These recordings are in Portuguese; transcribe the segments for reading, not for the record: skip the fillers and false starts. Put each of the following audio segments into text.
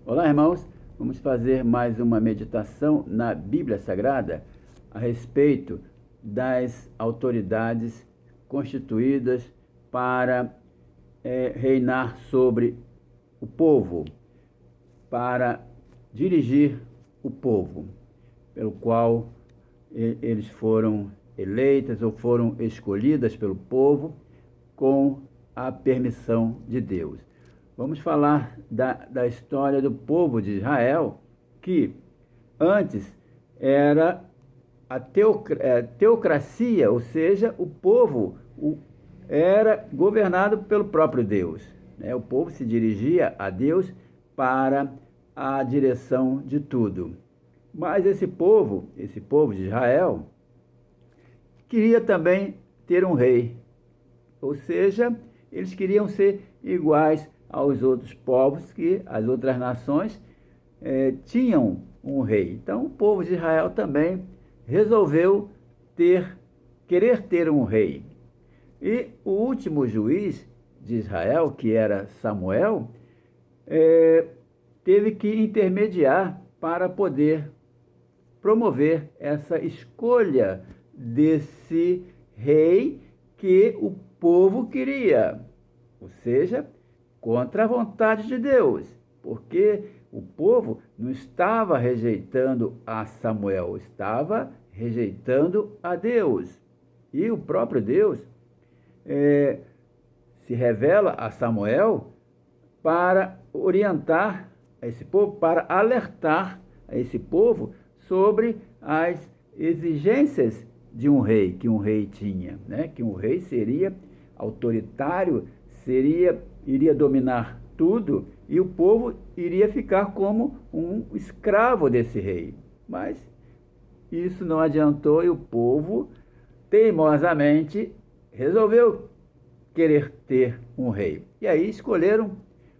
Olá, irmãos. Vamos fazer mais uma meditação na Bíblia Sagrada a respeito das autoridades constituídas para reinar sobre o povo, para dirigir o povo, pelo qual eles foram eleitas ou foram escolhidas pelo povo com a permissão de Deus. Vamos falar da história do povo de Israel, que antes era a teocracia, ou seja, o povo era governado pelo próprio Deus, né? O povo se dirigia a Deus para a direção de tudo. Mas esse povo de Israel, queria também ter um rei, ou seja, eles queriam ser iguais aos outros povos, que as outras nações tinham um rei. Então o povo de Israel também resolveu querer ter um rei. E o último juiz de Israel, que era Samuel, teve que intermediar para poder promover essa escolha desse rei que o povo queria, ou seja, contra a vontade de Deus, porque o povo não estava rejeitando a Samuel, estava rejeitando a Deus. E o próprio Deus se revela a Samuel para orientar esse povo, para alertar a esse povo sobre as exigências de um rei, que um rei tinha, né? Que um rei seria autoritário, iria dominar tudo e o povo iria ficar como um escravo desse rei. Mas isso não adiantou e o povo teimosamente resolveu querer ter um rei. E aí escolheram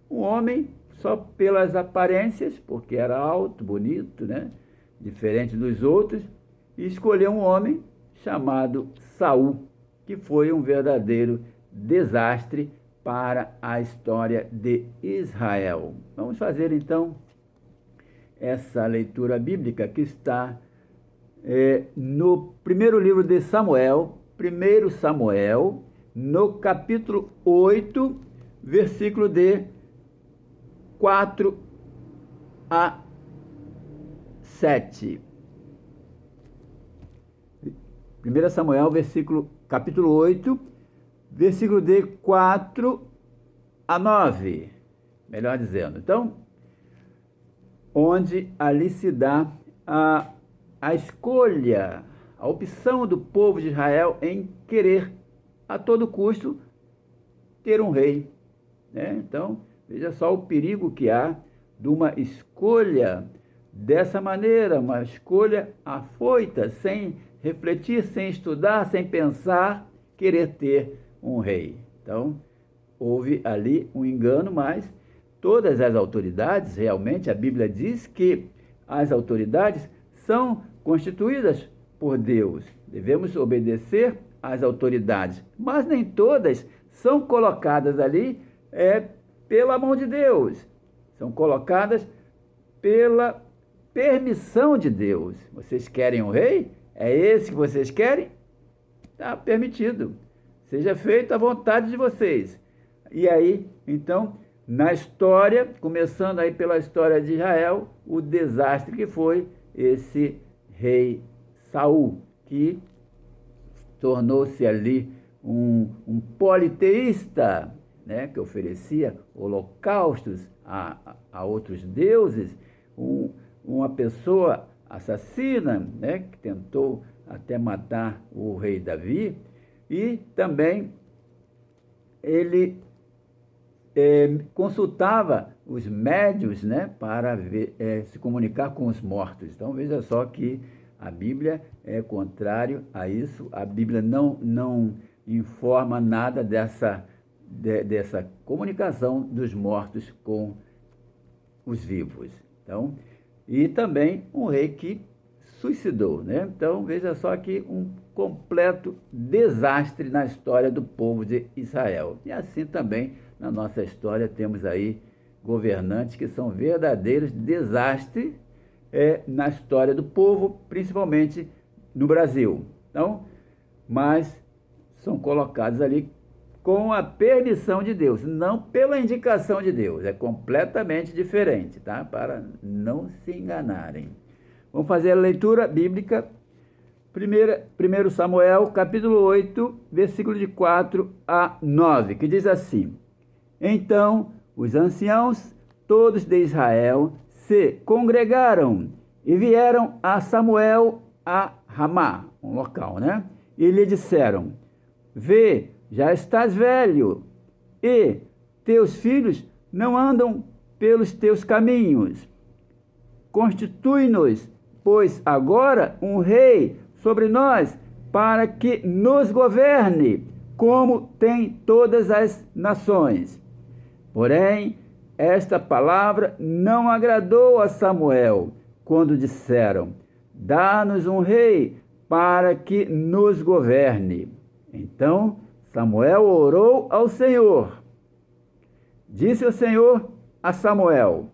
um homem só pelas aparências, porque era alto, bonito, né? Diferente dos outros, e escolheu um homem chamado Saul, que foi um verdadeiro desastre para a história de Israel. Vamos fazer então essa leitura bíblica que está no primeiro livro de Samuel, 1 Samuel, no capítulo 8, versículo de 4 a 7. 1 Samuel, capítulo 8, versículo de 4 a 9, melhor dizendo. Então, onde ali se dá a escolha, a opção do povo de Israel em querer, a todo custo, ter um rei, né? Então, veja só o perigo que há de uma escolha dessa maneira, uma escolha afoita, sem refletir, sem estudar, sem pensar, querer ter um rei. Então, houve ali um engano, mas todas as autoridades, realmente, a Bíblia diz que as autoridades são constituídas por Deus. Devemos obedecer às autoridades, mas nem todas são colocadas ali pela mão de Deus. São colocadas pela permissão de Deus. Vocês querem um rei? É esse que vocês querem? Está permitido. Seja feita a vontade de vocês. E aí, então, na história, começando aí pela história de Israel, o desastre que foi esse rei Saul, que tornou-se ali um politeísta, né, que oferecia holocaustos a outros deuses, uma pessoa assassina, né, que tentou até matar o rei Davi, e também ele consultava os médiuns, né, para se comunicar com os mortos. Então veja só que a Bíblia é contrário a isso. A Bíblia não informa nada dessa comunicação dos mortos com os vivos. Então, e também um rei que suicidou, né? Então, veja só que um completo desastre na história do povo de Israel. E assim também, na nossa história, temos aí governantes que são verdadeiros desastres na história do povo, principalmente no Brasil. Então, mas são colocados ali com a permissão de Deus, não pela indicação de Deus. É completamente diferente, tá? Para não se enganarem. Vamos fazer a leitura bíblica. 1 Samuel, capítulo 8, versículo de 4 a 9, que diz assim: Então os anciãos todos de Israel se congregaram e vieram a Samuel a Ramá, um local, né? E lhe disseram: Vê, já estás velho, e teus filhos não andam pelos teus caminhos. Constitui-nos, pois, agora um rei sobre nós, para que nos governe, como tem todas as nações. Porém, esta palavra não agradou a Samuel, quando disseram: Dá-nos um rei para que nos governe. Então Samuel orou ao Senhor. Disse o Senhor a Samuel: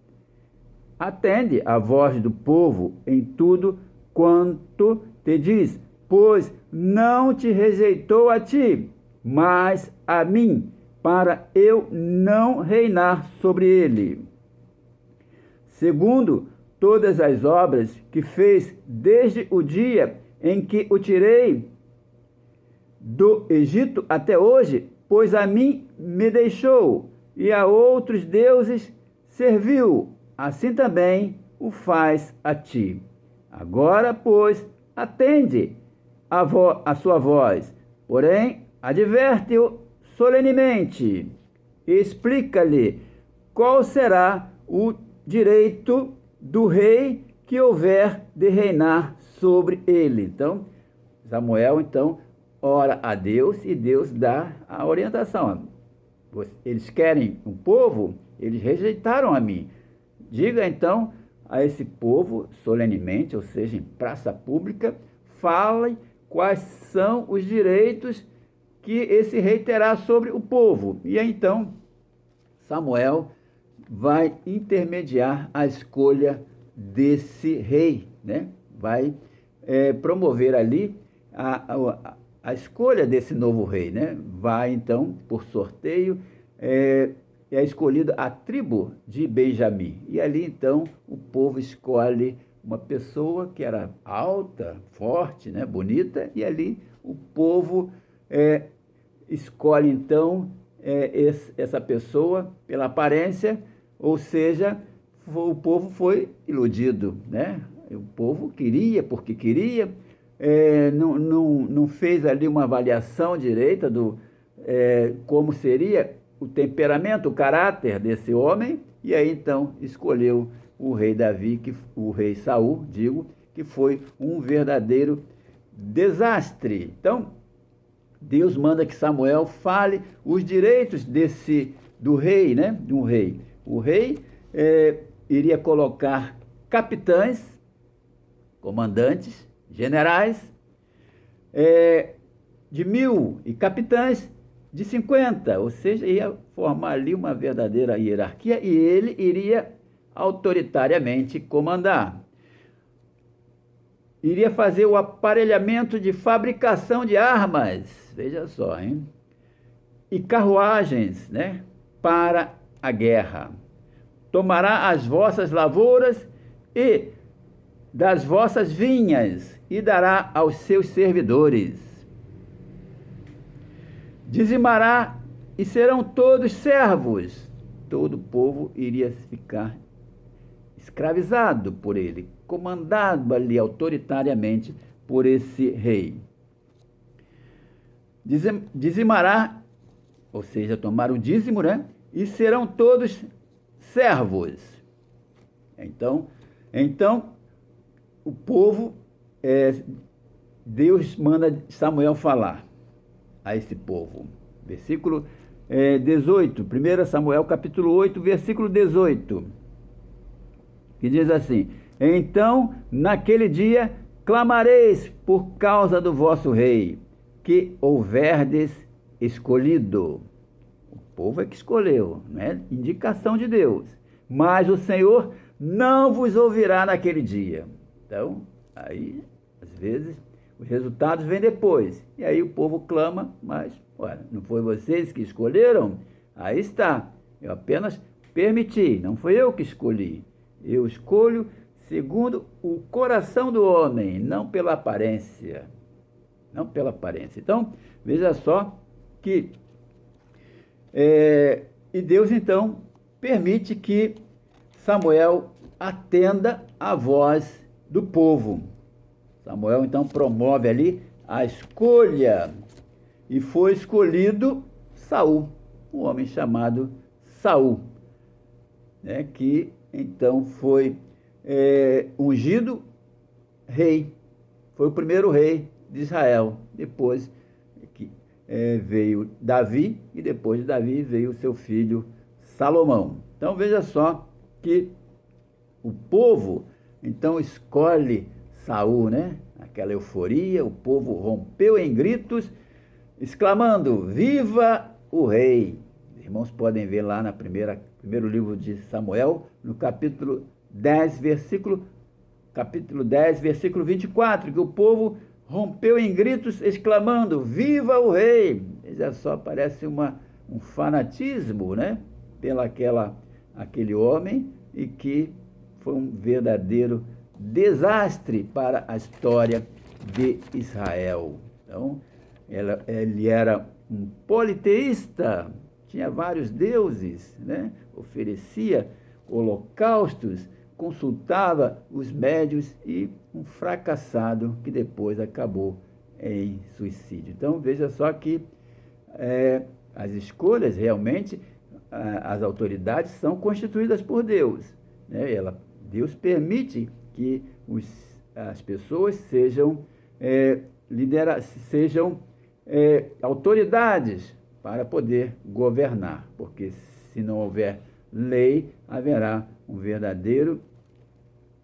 Atende a voz do povo em tudo quanto te diz, pois não te rejeitou a ti, mas a mim, para eu não reinar sobre ele. Segundo todas as obras que fez desde o dia em que o tirei do Egito até hoje, pois a mim me deixou e a outros deuses serviu, assim também o faz a ti. Agora, pois, atende a sua voz, porém adverte-o solenemente, explica-lhe qual será o direito do rei que houver de reinar sobre ele. Então, Samuel, ora a Deus e Deus dá a orientação. Eles querem um povo, eles rejeitaram a mim. Diga então a esse povo solenemente, ou seja, em praça pública, fale quais são os direitos que esse rei terá sobre o povo. E aí, então, Samuel vai intermediar a escolha desse rei, né? Vai promover ali a escolha desse novo rei, né? Vai, então, por sorteio, é escolhida a tribo de Benjamim. E ali, então, o povo escolhe uma pessoa que era alta, forte, né? Bonita, e ali o povo escolhe, então, essa pessoa pela aparência, ou seja, o povo foi iludido, né? O povo queria, porque queria, não fez ali uma avaliação direita do como seria o temperamento, o caráter desse homem, e aí então escolheu o rei Davi, o rei Saul, que foi um verdadeiro desastre. Então, Deus manda que Samuel fale os direitos do rei, né? De um rei. O rei iria colocar capitães, comandantes, generais, de 1.000 e capitães de 50, ou seja, ia formar ali uma verdadeira hierarquia e ele iria autoritariamente comandar. Iria fazer o aparelhamento de fabricação de armas, veja só, hein? E carruagens, né? Para a guerra. Tomará as vossas lavouras e das vossas vinhas e dará aos seus servidores. Dizimará e serão todos servos. Todo o povo iria ficar escravizado por ele, comandado ali autoritariamente por esse rei. Dizimará, ou seja, tomar o dízimo, né? E serão todos servos. Então o povo, Deus manda Samuel falar a esse povo. Versículo 18, 1 Samuel capítulo 8, versículo 18, que diz assim: Então, naquele dia, clamareis por causa do vosso rei, que houverdes escolhido. O povo é que escolheu, não é indicação de Deus. mas o Senhor não vos ouvirá naquele dia. Então, aí, às vezes, os resultados vêm depois. E aí o povo clama, mas, olha, não foi vocês que escolheram? Aí está. Eu apenas permiti, não foi eu que escolhi. Eu escolho segundo o coração do homem, não pela aparência. Não pela aparência. Então, veja só que... e Deus, então, permite que Samuel atenda à voz do povo. Samuel, então, promove ali a escolha. E foi escolhido Saul, um homem chamado Saul, né, que, então, foi ungido rei. Foi o primeiro rei de Israel. Depois que veio Davi, e depois de Davi veio o seu filho Salomão. Então, veja só que o povo, então, escolhe Saul, né? Aquela euforia, o povo rompeu em gritos, exclamando: Viva o rei! Os irmãos podem ver lá no primeiro livro de Samuel, no capítulo 10, versículo 24, que o povo rompeu em gritos, exclamando: Viva o rei! Já só parece um fanatismo, né? Aquele homem, e que foi um verdadeiro desastre para a história de Israel. Então, ele era um politeísta, tinha vários deuses, né? Oferecia holocaustos, consultava os médios, e um fracassado que depois acabou em suicídio. Então, veja só que as escolhas, realmente, as autoridades são constituídas por Deus, né? Deus permite que as pessoas sejam sejam autoridades para poder governar, porque se não houver lei, haverá um verdadeiro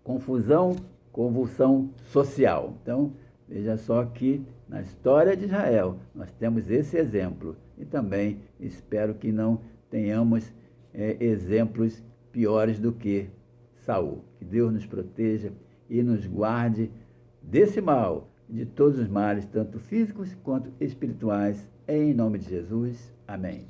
convulsão social. Então, veja só que na história de Israel nós temos esse exemplo, e também espero que não tenhamos exemplos piores do que Saul. Que Deus nos proteja e nos guarde desse mal, de todos os males, tanto físicos quanto espirituais, em nome de Jesus. Amém.